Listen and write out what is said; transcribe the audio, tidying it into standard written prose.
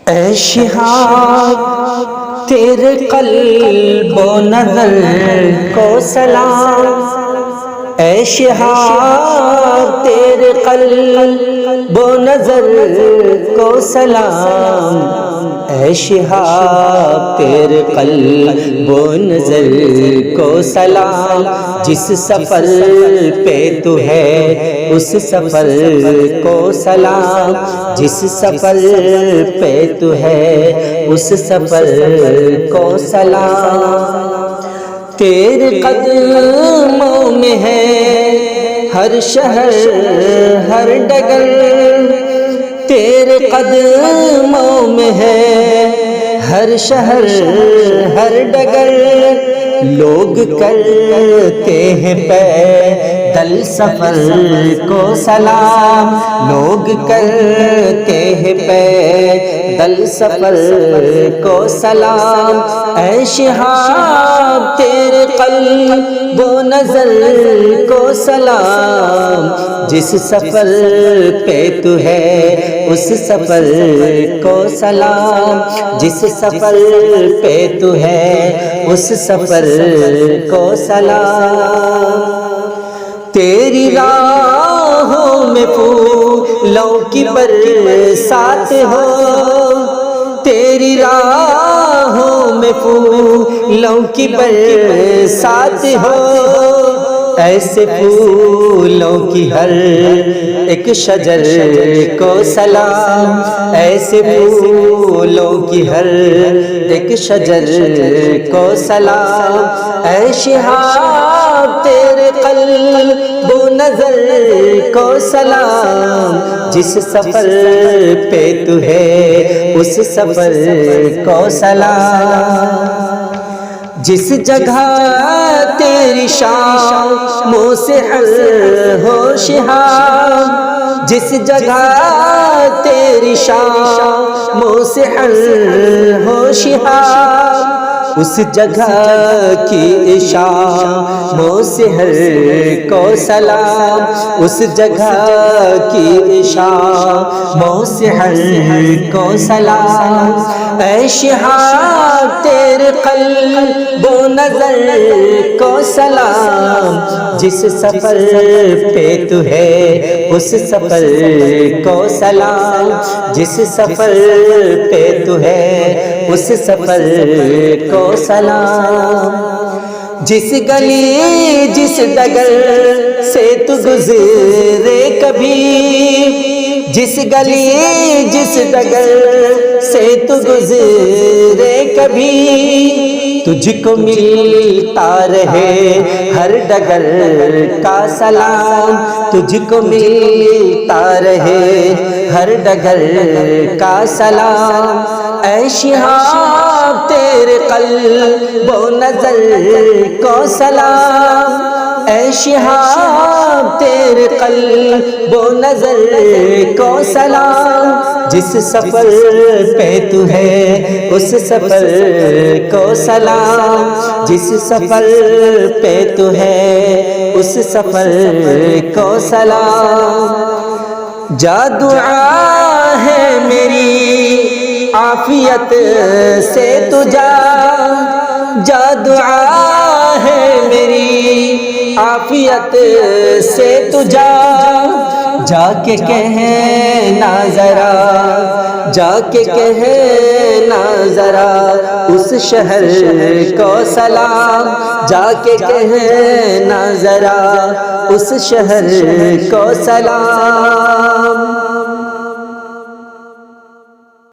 اے شہاب تیرے قلب و نظر کو سلام، اے شہاب تیرے قلب و نظر کو سلام، اے شہاب تیرے قلب و نظر کو سلام، جس سفر پہ تو ہے اس سفر کو سلام، جس سفر پہ تو ہے اس سفر کو سلام۔ تیرے قدموں میں ہے ہر شہر ہر ڈگر، تیرے قدموں میں ہے ہر شہر ہر ڈگر، لوگ کرتے ہیں پیدل سفر کو سلام، لوگ کرتے ہیں پیدل سفر کو سلام، اے شہاب تیرے قلب و نظر کو سلام، جس سفر پہ تو ہے اس سفر کو سلام، جس سفر پہ تو ہے اس سفر کو سلام۔ تیری راہوں میں پھولوں کی برسات ہو، تیری راہوں میں پھولوں کی برسات ہو، ایسے پھولوں کی ہر ایک شجر کو سلام، ایسے پھولوں کی ہر ایک شجر کو سلام، اے شہاب تیرے قلب و نظر کو سلام، جس سفر پہ تو ہے اس سفر کو سلام، جس جگہ تیری شاموں سے حل ہو شہاب، جس جگہ تیری شاموں سے حل ہو شہاب، اس جگہ کی شاموں سے ہر کو سلام، اس جگہ کی شاموں سے ہر کو سلام، اے شہاب تیرے قلب و نظر کو سلام، جس سفر پہ تو ہے اس سفر کو سلام، جس سفر پہ تو ہے اس سفر کو سلام، جس گلی جس ڈگر سے تو گزرے کبھی، جس گلی جس ڈگر سے تو گزرے کبھی، تجھ کو ملتا رہے ہر ڈگر کا سلام، تجھ کو ملتا رہے ہر ڈگر کا سلام، اے شہاب تیرے قلب و نظر کو سلام، اے شہاب تیرے قلب و نظر کو سلام، جس سفر پہ تو ہے اس سفر کو سلام، جس سفر پہ تو ہے اس سفر کو سلام، جا دعا ہے میری عافیت سے تو جا، جا دعا ہے میری عافیت سے تو جا، جا کے کہنا ذرا، جا کے کہنا ذرا اس شہر کو سلام، جا کے کہنا ذرا اس شہر کو سلام۔